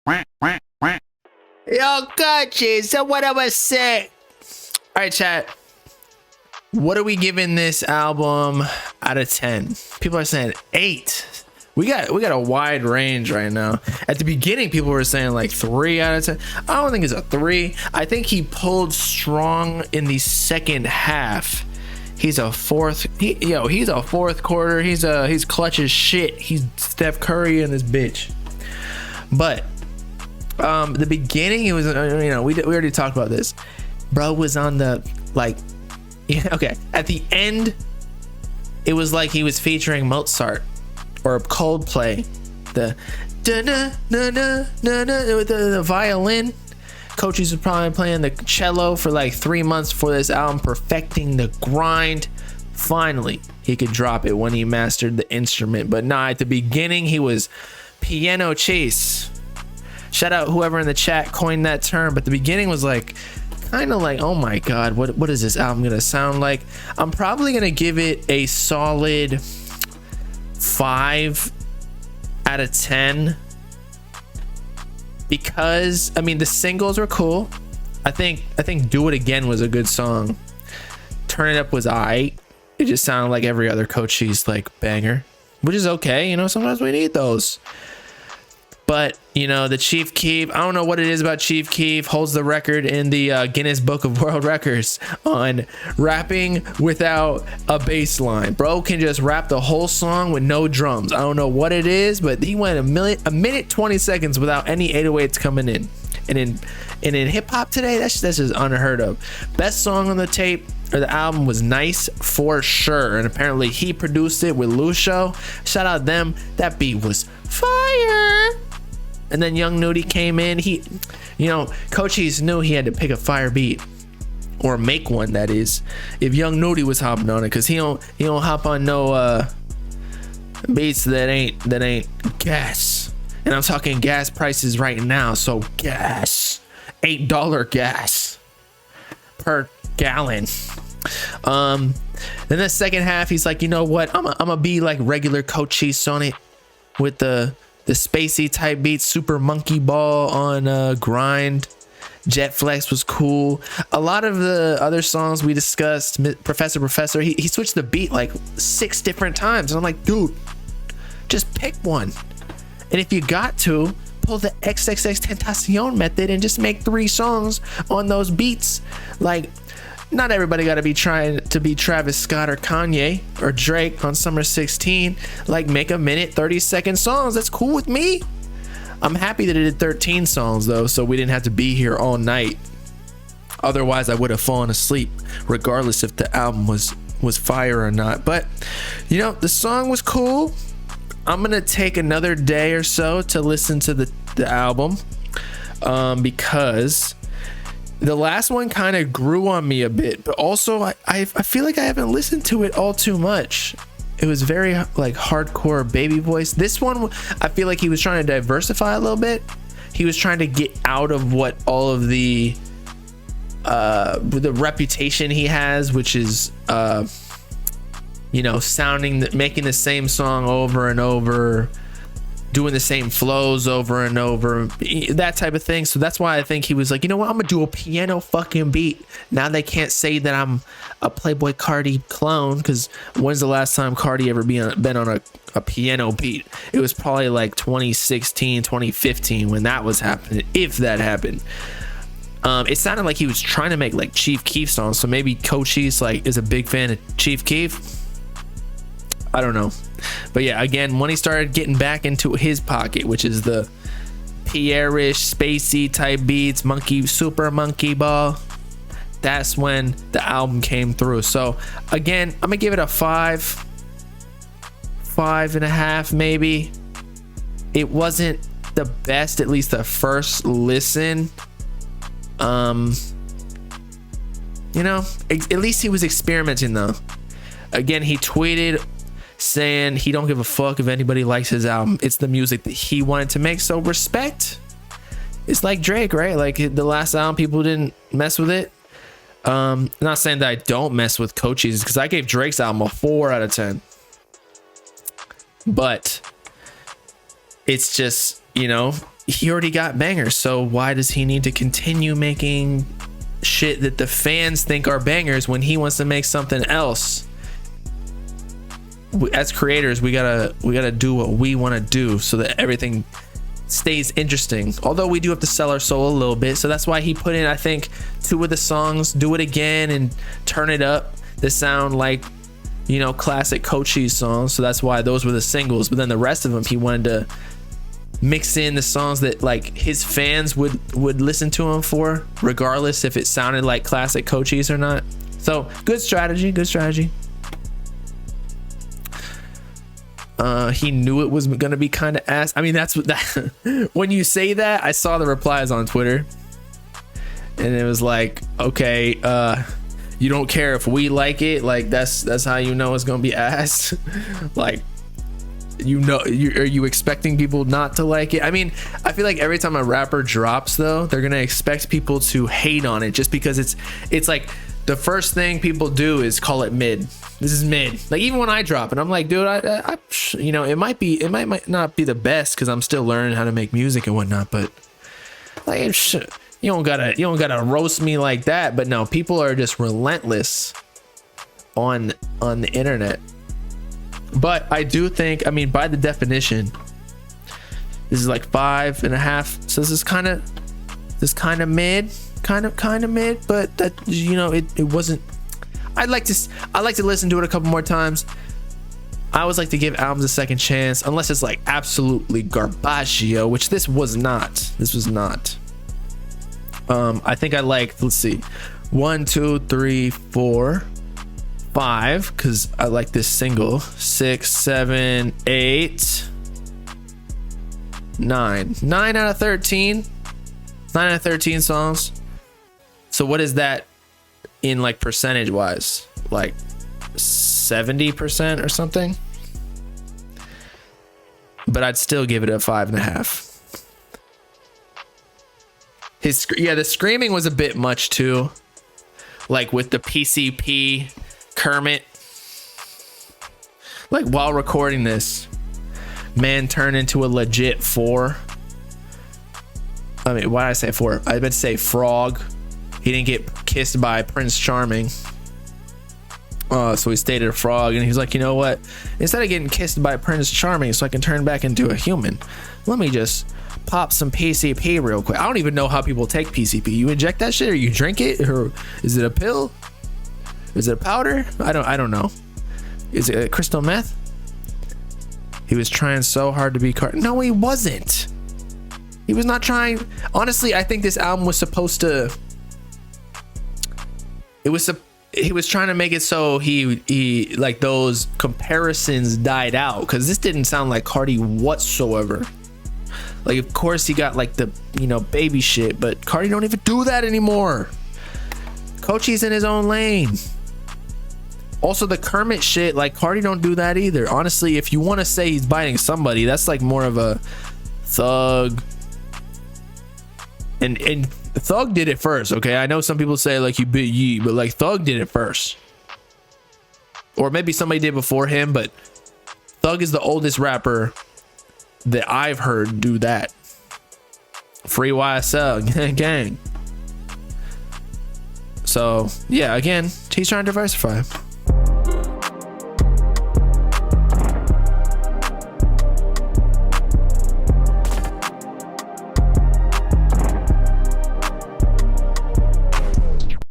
Yo, Cochise, so what I was saying. All right, chat. What are we giving this album out of 10? People are saying 8. We got a wide range right now. At the beginning, people were saying like 3 out of 10. I don't think it's a 3. I think he pulled strong in the second half. He's a fourth. He's a fourth quarter. He's clutch as shit. He's Steph Curry and this bitch. But the beginning, it was we already talked about this. Bro was on the okay. At the end, it was like he was featuring Mozart or Coldplay. The with the violin. Cochise was probably playing the cello for like 3 months for this album, perfecting the grind. Finally, he could drop it when he mastered the instrument. But nah, at the beginning, he was piano chase. Shout out whoever in the chat coined that term. But the beginning was like kind of like, oh my god, what is this album gonna sound like? I'm probably gonna give it a solid 5 out of 10. Because I mean the singles were cool. I think Do It Again was a good song. Turn It Up was alright. It just sounded like every other Cochise like banger, which is okay. Sometimes we need those. But the Chief Keef, I don't know what it is about Chief Keef, holds the record in the Guinness Book of World Records on rapping without a bass line. Bro can just rap the whole song with no drums. I don't know what it is, but he went a minute 20 seconds without any 808s coming in. And in hip hop today, that's just unheard of. Best song on the tape or the album was Nice for sure, and apparently he produced it with Lucio. Shout out them. That beat was fire. And then Young Nudie came in. Cochise knew he had to pick a fire beat or make one, that is, if Young Nudie was hopping on it, because he don't hop on no beats that ain't gas. And I'm talking gas prices right now. So gas, $8 gas per gallon. Then the second half, he's like, you know what? I'm gonna be like regular Cochise on it with the spacey type beats. Super Monkey Ball on Grind. Jet Flex was cool. A lot of the other songs we discussed, Professor, he switched the beat like 6 different times. And I'm like, dude, just pick one. And if you got to, pull the XXX Tentacion method and just make 3 songs on those beats. Like, not everybody got to be trying to be Travis Scott or Kanye or Drake on Summer 16. Like, make a minute 30-second songs. That's cool with me. I'm happy that it did 13 songs though, so we didn't have to be here all night. Otherwise I would have fallen asleep regardless if the album was fire or not. But the song was cool. I'm gonna take another day or so to listen to the album, because the last one kind of grew on me a bit, but also I feel like I haven't listened to it all too much. It was very like hardcore baby voice. This one, I feel like he was trying to diversify a little bit. He was trying to get out of what all of the reputation he has, which is making the same song over and over, doing the same flows over and over, that type of thing. So that's why I think he was like, you know what, I'm gonna do a piano fucking beat. Now they can't say that I'm a Playboy Cardi clone, because when's the last time Cardi ever been on a piano beat? It was probably like 2016, 2015 when that was happening, if that happened. It sounded like he was trying to make like Chief Keef songs, so maybe Cochise is a big fan of Chief Keef. I don't know. But yeah, again, when he started getting back into his pocket, which is the Pierre-ish, spacey type beats, super monkey ball, that's when the album came through. So again, I'm gonna give it a 5.5 maybe. It wasn't the best, at least the first listen. At least he was experimenting though. Again, he tweeted saying he don't give a fuck if anybody likes his album. It's the music that he wanted to make, so respect. It's like Drake, right? Like the last album, people didn't mess with it. I'm not saying that I don't mess with Cochise, because I gave Drake's album a 4 out of 10. But it's just, he already got bangers, so why does he need to continue making shit that the fans think are bangers when he wants to make something else? As creators, we gotta do what we want to do so that everything stays interesting. Although we do have to sell our soul a little bit, so that's why he put in, I think, 2 of the songs, Do It Again and Turn It Up, that sound like, you know, classic Cochise songs. So that's why those were the singles. But then the rest of them, he wanted to mix in the songs that like his fans would listen to him for, regardless if it sounded like classic Cochise or not. So good strategy. He knew it was gonna be kind of ass. I mean, that's what that when you say that, I saw the replies on Twitter and it was like, okay, you don't care if we like it, like that's how you know it's gonna be ass. Like, you know, are you expecting people not to like it? I mean, I feel like every time a rapper drops though, they're gonna expect people to hate on it just because it's like the first thing people do is call it mid. This is mid. Like, even when I drop it, I'm like, dude, I you know, it might not be the best because I'm still learning how to make music and whatnot, but like, you don't gotta roast me like that. But no, people are just relentless on the internet. But I do think, I mean, by the definition, this is like 5.5. So this is kind of mid, kind of mid. But that, you know, it wasn't. I like to listen to it a couple more times. I always like to give albums a second chance, unless it's like absolutely garbaggio, which this was not. This was not. I think I liked, let's see, 1, 2, 3, 4, 5, because I like this single. 6, 7, 8, 9 out of 13. 9 out of 13 songs. So what is that in like percentage wise? Like 70% or something? But I'd still give it a 5.5. The screaming was a bit much too, like with the PCP Kermit. Like, while recording this, man turned into a legit 4. I mean, why did I say 4? I meant to say frog. He didn't get kissed by Prince Charming, so he stayed a frog. And he was like, you know what, instead of getting kissed by Prince Charming so I can turn back into a human, let me just pop some PCP real quick. I don't even know how people take PCP. You inject that shit, or you drink it, or is it a pill? Is it a powder? I don't know. Is it a crystal meth? He was trying so hard to be no, he wasn't. He was not trying. Honestly, I think this album was supposed to, he was trying to make it so he like those comparisons died out, because this didn't sound like Cardi whatsoever. Like, of course he got like the, you know, baby shit, but Cardi don't even do that anymore. Cochise in his own lane. Also the Kermit shit, like Cardi don't do that either. Honestly, if you want to say he's biting somebody, that's like more of a Thug. And Thug did it first, okay? I know some people say like you bit Yee, but like Thug did it first. Or maybe somebody did before him, but Thug is the oldest rapper that I've heard do that. Free YSL gang. So yeah, again, he's trying to diversify.